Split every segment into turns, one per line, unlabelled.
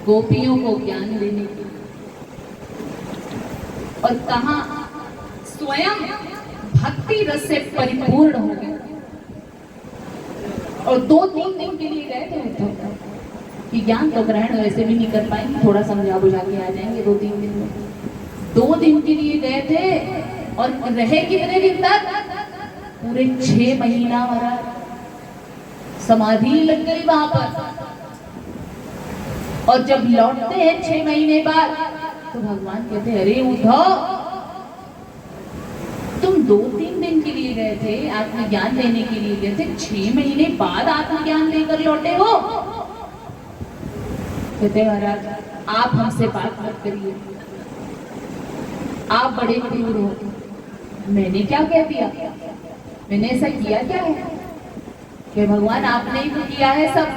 गोपियों को ज्ञान देने की, और कहा स्वयं भक्ति रस से परिपूर्ण हो गए। और 2-3 दिन के लिए गए थे उद्धव कि ज्ञान तो ग्रहण वैसे भी नहीं कर पाएंगे, थोड़ा समझा बुझा के आ जाएंगे 2-3 दिन में। 2 दिन के लिए गए थे और रहे कितने दिन तक? पूरे 6 महीना भरा समाधि लग गई वहां पर। और जब लौटते हैं 6 महीने बाद तो भगवान कहते, अरे उद्धव, तुम 2-3 दिन के लिए गए थे, आत्मज्ञान लेने के लिए गए थे, 6 महीने बाद आत्मज्ञान लेकर लौटे हो। कहते महाराज, आप हमसे बात मत करिए, आप बड़े क्रूर हो। मैंने क्या कह दिया? मैंने ऐसा किया क्या है कि भगवान आपने ही तो किया है सब।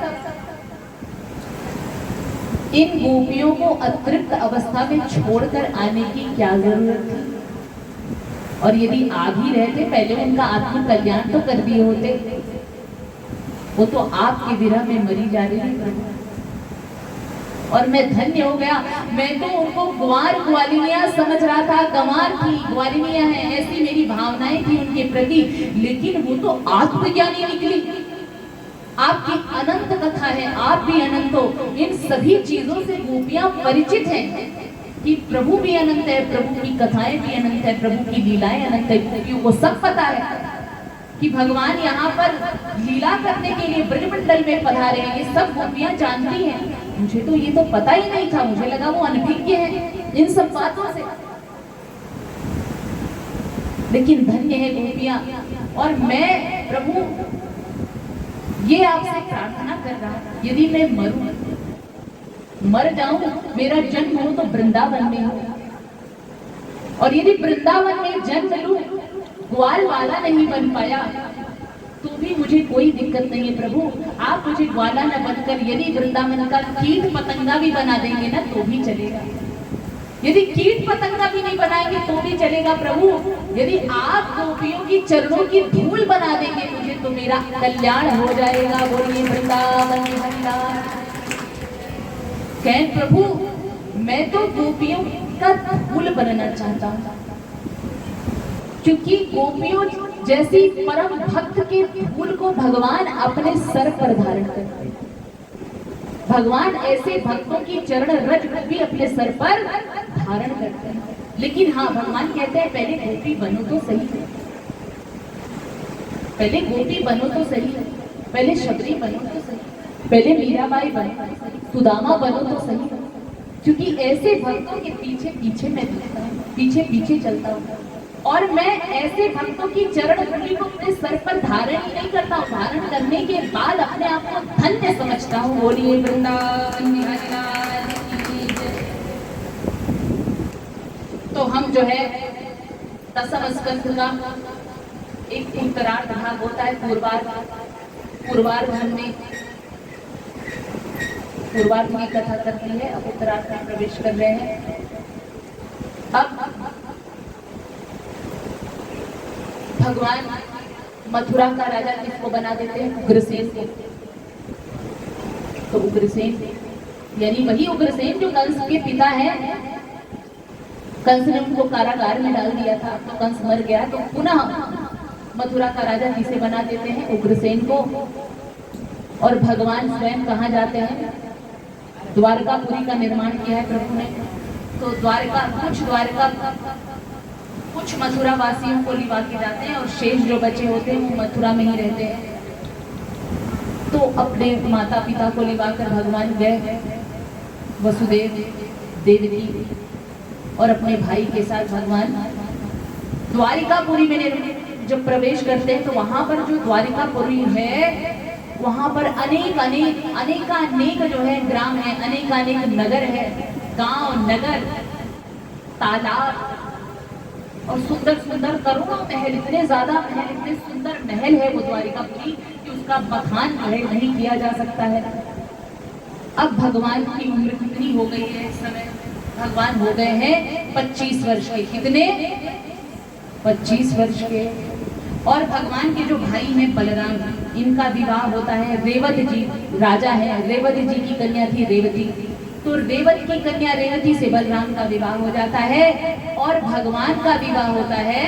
इन गोपियों को अतृप्त अवस्था में छोड़कर आने की क्या जरूरत थी? और यदि आ भी रहते, पहले उनका आत्म कल्याण तो कर दिए होते। वो तो आपके विरह में मरी जा रही है और मैं धन्य हो गया। मैं तो उनको ग्वार ग्वालिनियां समझ रहा था, गंवार थी, ग्वालिनियां हैं, ऐसी मेरी भावनाएं थी उनके प्रति। लेकिन वो तो आत्मज्ञानी निकली। आपकी अनंत कथा है, आप भी अनंत हो। इन सभी चीजों से गोपियां परिचित हैं कि प्रभु भी अनंत है, प्रभु की कथाएं भी अनंत है, प्रभु की लीलाएं अनंत है। गोपियों को सब पता है कि भगवान यहाँ पर लीला करने के लिए ब्रजमंडल में पधारे हैं। ये सब गोपियां जानती हैं। मुझे तो ये तो पता ही नहीं था, मुझे लगा वो अनभिज्ञ है इन सब बातों से। लेकिन धन्य है गोपियां। और मैं प्रभु ये आपसे प्रार्थना कर रहा हूं, यदि मैं मर जाऊं, मेरा जन्म हो तो वृंदावन में हो, और यदि वृंदावन में जन्म लूं, ग्वाल वाला नहीं बन पाया तो भी मुझे कोई दिक्कत नहीं है प्रभु। आप मुझे ग्वाला न बनकर यदि वृंदावन का कीट पतंगा भी बना देंगे ना तो भी चलेगा। यदि कीट पतंगा भी नहीं बनाएंगे तो भी चलेगा प्रभु। यदि आप गोपियों की चरणों की धूल बना देंगे मुझे, तो मेरा कल्याण हो जाएगा। बोलिए वृंदावन बिहारी। कहें प्रभु, मैं तो गोपियों का धूल बनना चाहता हूँ, क्योंकि गोपियों जैसी परम भक्त के धूल को भगवान अपने सर पर धारण करते हैं। भगवान ऐसे भक्तों की चरण रज भी अपने सर पर धारण करते हैं। लेकिन हाँ, भगवान कहते हैं पहले गोपी बनो तो सही, पहले गोपी बनो तो सही, पहले शबरी बनो तो सही, पहले मीराबाई बनो, सुदामा बनो तो सही। क्योंकि ऐसे भक्तों के पीछे पीछे मैं पीछे पीछे चलता हूँ, और मैं ऐसे भक्तों की चरण धूलि को अपने सर पर धारण ही नहीं करता हूँ, धारण करने के बाद अपने आप को धन्य समझता हूँ। बोलिए वृंदावन बिहारी लाल की जय। तो हम जो है दसम स्कंध का एक उत्तरार्ध भाग होता है पूर्वार्ध हमने पूर्वार्ध की कथा करती है, अब उत्तरार्ध में प्रवेश कर रहे हैं। अब भगवान मथुरा का राजा किसको बना देते हैं? उग्रसेन को। तो उग्रसेन यानी वही उग्रसेन जो कंस के पिता हैं। कंस ने उनको कारागार में डाल दिया था, तो कंस मर गया, तो पुनः मथुरा का राजा किसे बना देते हैं? उग्रसेन को। और भगवान स्वयं कहाँ जाते हैं? द्वारकापुरी का निर्माण किया है प्रभु ने। तो कुछ मथुरा वासियों को लिवा के जाते हैं और शेष जो बचे होते हैं वो मथुरा में ही रहते हैं। तो अपने माता पिता को लिवाकर भगवान गए वसुदेव, देवकी और अपने भाई के साथ भगवान द्वारिकापुरी में जब प्रवेश करते हैं, तो वहां पर जो द्वारिकापुरी है वहां पर अनेक जो है ग्राम है, अनेक नगर है, गांव, नगर, तालाब और सुंदर सुंदर करोड़ों महल, इतने ज्यादा महल, इतने सुंदर महल है वो द्वारिकापुरी कि उसका बखान नहीं किया जा सकता है। अब भगवान की उम्र कितनी हो गई है इस समय? भगवान हो गए हैं 25 वर्ष के। कितने? 25 वर्ष के। और भगवान के जो भाई हैं बलराम, इनका विवाह होता है। रेवत जी राजा है, रेवत जी की कन्या थी रेवती। तो रेवती की कन्या रेवती से बलराम का विवाह हो जाता है और भगवान का विवाह होता है।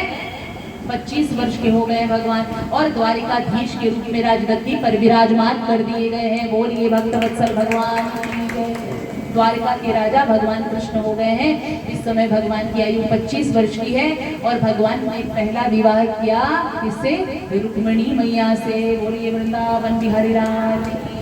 25 वर्ष के हो गए भगवान और द्वारिकाधीश के रूप में राजगद्दी पर विराजमान कर दिए गए हैं। बोलिए भक्तवत्सल भगवान की जय। द्वारिका के राजा भगवान कृष्ण हो गए हैं। इस समय भगवान की आयु 25 वर्ष की है और भगवान ने पहला विवाह किया किससे? रुक्मिणी मैया से। बोलिए वृंदावन बिहारी राज।